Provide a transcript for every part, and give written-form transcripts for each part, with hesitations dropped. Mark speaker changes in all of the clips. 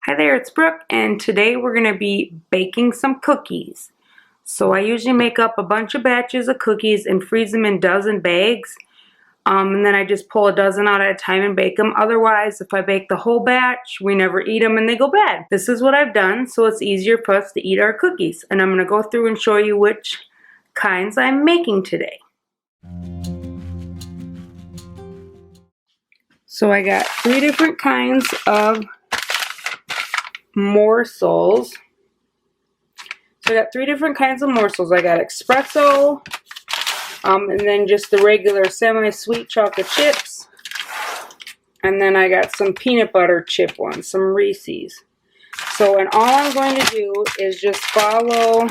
Speaker 1: Hi there, it's Brooke, and today we're going to be baking some cookies. So I usually make up a bunch of batches of cookies and freeze them in dozen bags. And then I just pull a dozen out at a time and bake them. Otherwise, if I bake the whole batch, we never eat them and they go bad. This is what I've done, so it's easier for us to eat our cookies. And I'm going to go through and show you which kinds I'm making today. So I got 3 different kinds of morsels. So I got 3 different kinds of morsels. I got espresso, and then just the regular semi-sweet chocolate chips. And then I got some peanut butter chip ones, some Reese's. So, and all I'm going to do is just follow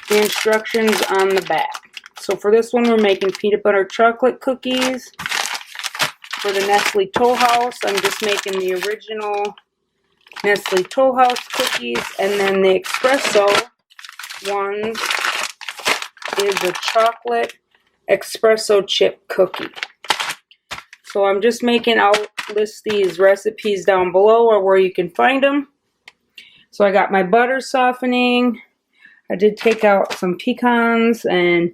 Speaker 1: the instructions on the back. So for this one, we're making peanut butter chocolate cookies. For the Nestle Toll House, I'm just making the original Nestle Toll House cookies, and then the espresso ones is a chocolate espresso chip cookie. So I'm just making, I'll list these recipes down below or where you can find them. So I got my butter softening. I did take out some pecans and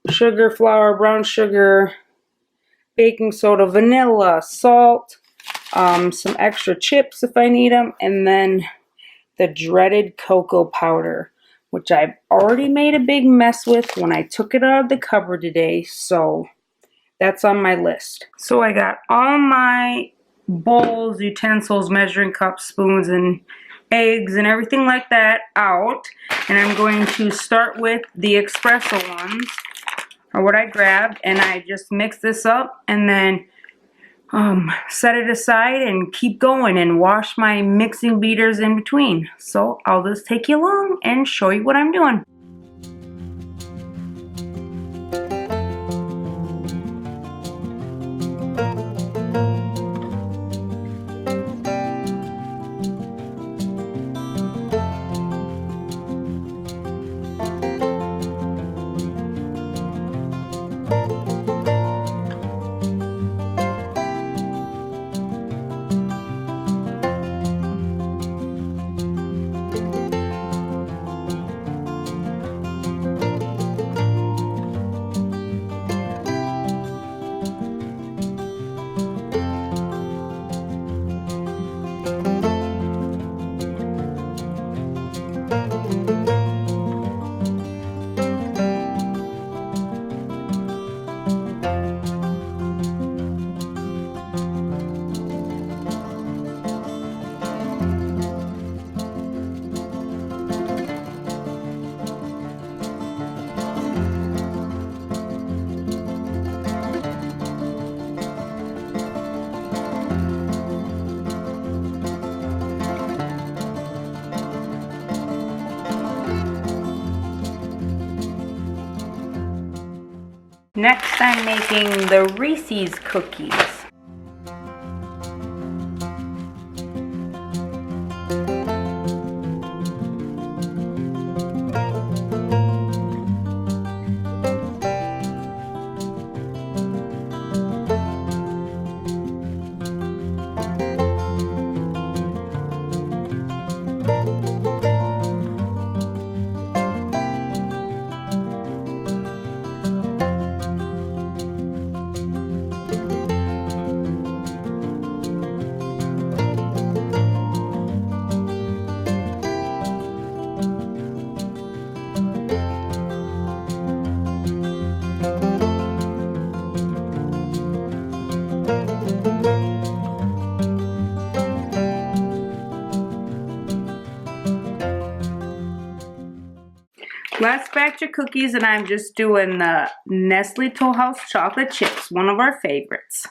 Speaker 1: sugar, flour, brown sugar, baking soda, vanilla, salt, some extra chips if I need them, and then the dreaded cocoa powder, which I already made a big mess with when I took it out of the cupboard today, so that's on my list. So I got all my bowls, utensils, measuring cups, spoons, and eggs and everything like that out, and I'm going to start with the espresso ones, or what I grabbed, and I just mix this up and then set it aside and keep going and wash my mixing beaters in between. So I'll just take you along and show you what I'm doing. Next, I'm making the Reese's cookies. Last batch of cookies, and I'm just doing the Nestle Toll House chocolate chips, one of our favorites.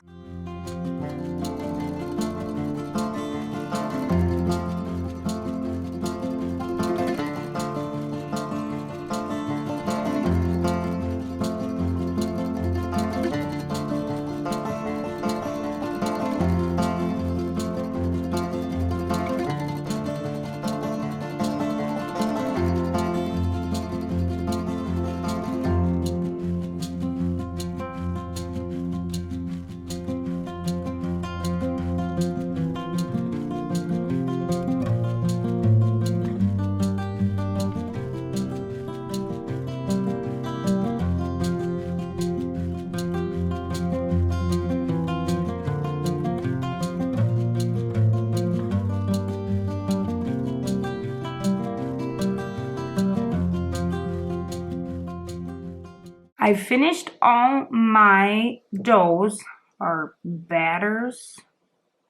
Speaker 1: I finished all my doughs or batters,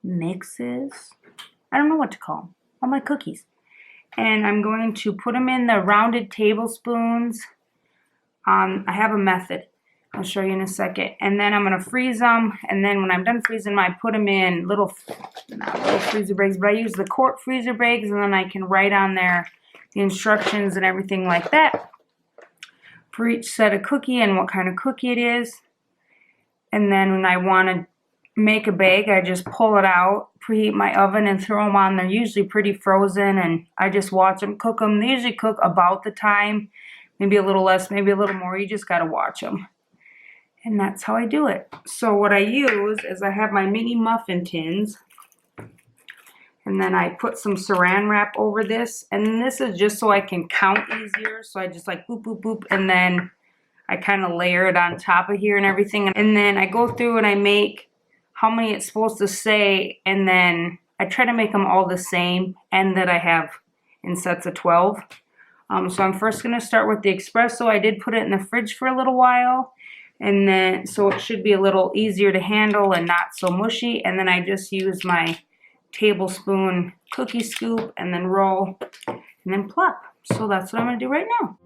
Speaker 1: mixes. I don't know what to call them. All my cookies. And I'm going to put them in the rounded tablespoons. I have a method. I'll show you in a second. And then I'm going to freeze them. And then when I'm done freezing them, I put them in not little freezer bags, but I use the quart freezer bags. And then I can write on there the instructions and everything like that for each set of cookie and what kind of cookie it is. And then when I want to make a bag, I just pull it out, preheat my oven, and throw them on. They're usually pretty frozen, and I just watch them cook them. They usually cook about the time, maybe a little less, maybe a little more. You just got to watch them. And that's how I do it. So what I use is I have my mini muffin tins, and then I put some saran wrap over this. And this is just so I can count easier. So I just like boop, boop, boop, and then I kind of layer it on top of here and everything. And then I go through and I make how many it's supposed to say, and then I try to make them all the same and that I have in sets of 12. So I'm first going to start with the espresso. I did put it in the fridge for a little while, and then so it should be a little easier to handle and not so mushy. And then I just use my tablespoon cookie scoop and then roll and then plop. So that's what I'm going to do right now.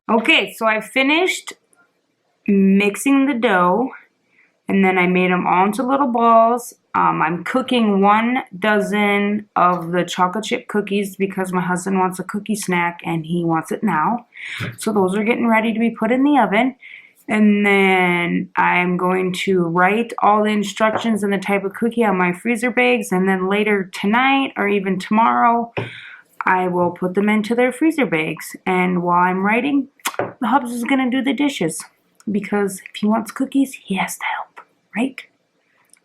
Speaker 1: Okay, so I finished mixing the dough, and then I made them all into little balls. I'm cooking 1 dozen of the chocolate chip cookies because my husband wants a cookie snack and he wants it now. So those are getting ready to be put in the oven. And then I'm going to write all the instructions and the type of cookie on my freezer bags, and then later tonight or even tomorrow I will put them into their freezer bags. And while I'm writing, the hubs is gonna do the dishes, because if he wants cookies, he has to help, right?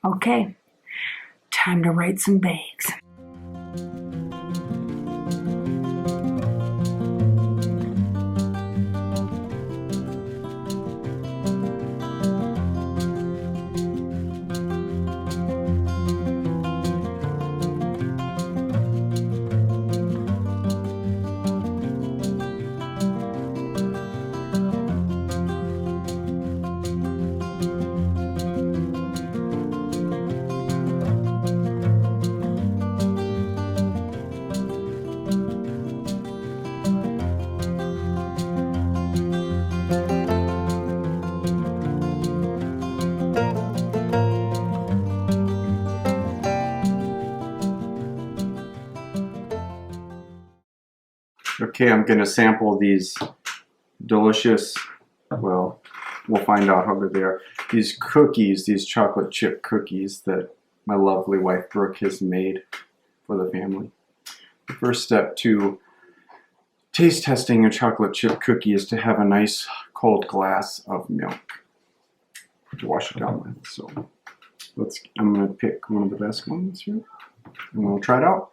Speaker 1: Okay, time to write some bags.
Speaker 2: Okay, I'm going to sample these delicious, well, we'll find out how good they are. These cookies, these chocolate chip cookies that my lovely wife Brooke has made for the family. The first step to taste testing a chocolate chip cookie is to have a nice cold glass of milk to wash it down with. So I'm going to pick one of the best ones here and we'll try it out.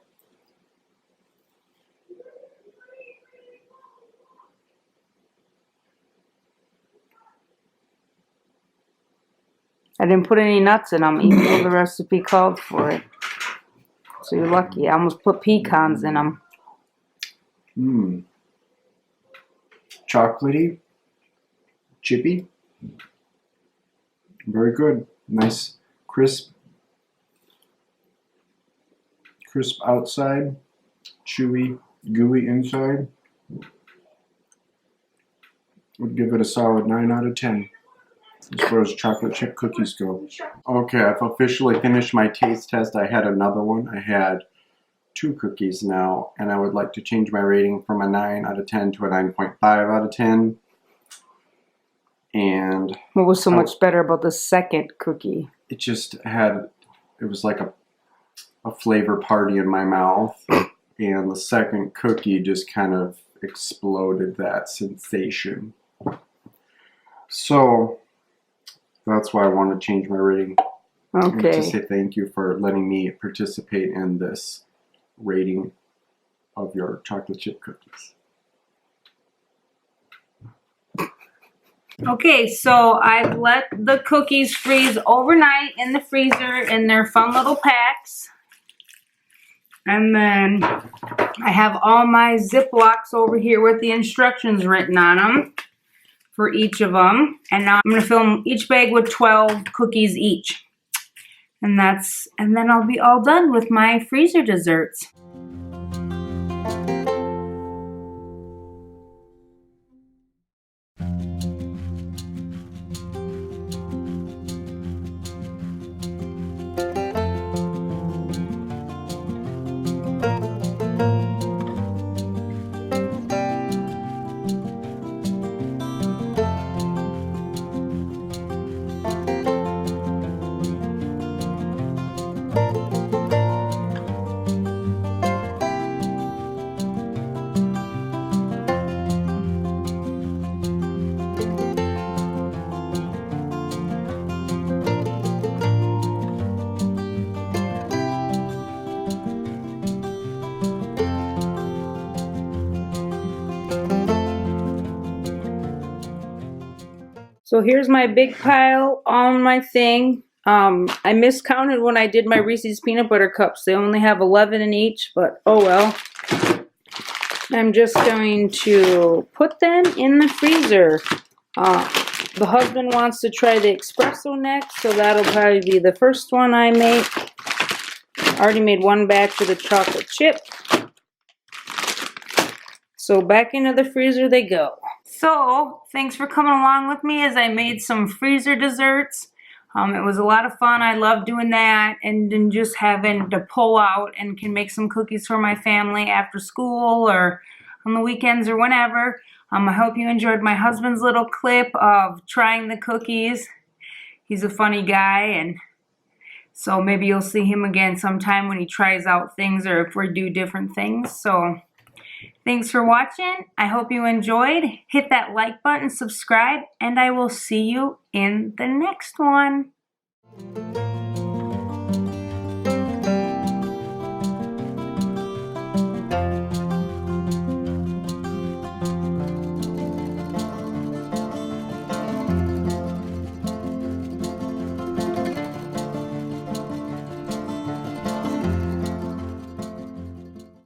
Speaker 1: I didn't put any nuts in them, even though the recipe called for it. So you're lucky. I almost put pecans in them.
Speaker 2: Mmm. Chocolatey. Chippy. Very good. Nice, crisp. Crisp outside. Chewy, gooey inside. Would give it a solid 9 out of 10. As far as chocolate chip cookies go. Okay, I've officially finished my taste test. I had another one. I had 2 cookies now, and I would like to change my rating from a 9 out of 10 to a 9.5 out of 10. And
Speaker 1: what was so much better about the second cookie?
Speaker 2: It just had, it was like a flavor party in my mouth. And the second cookie just kind of exploded that sensation. So that's why I want to change my rating.
Speaker 1: Okay.
Speaker 2: To say thank you for letting me participate in this rating of your chocolate chip cookies.
Speaker 1: Okay, so I've let the cookies freeze overnight in the freezer in their fun little packs. And then I have all my Ziplocs over here with the instructions written on them for each of them. And now I'm going to fill each bag with 12 cookies each. And then I'll be all done with my freezer desserts. So here's my big pile on my thing. I miscounted when I did my Reese's Peanut Butter Cups. They only have 11 in each, but oh well. I'm just going to put them in the freezer. The husband wants to try the espresso next, so that'll probably be the first one I make. I already made one batch of the chocolate chip. So back into the freezer they go. So, thanks for coming along with me as I made some freezer desserts. It was a lot of fun. I love doing that and then just having to pull out and can make some cookies for my family after school or on the weekends or whenever. I hope you enjoyed my husband's little clip of trying the cookies. He's a funny guy, and so maybe you'll see him again sometime when he tries out things or if we do different things. So thanks for watching. I hope you enjoyed. Hit that like button, subscribe, and I will see you in the next one.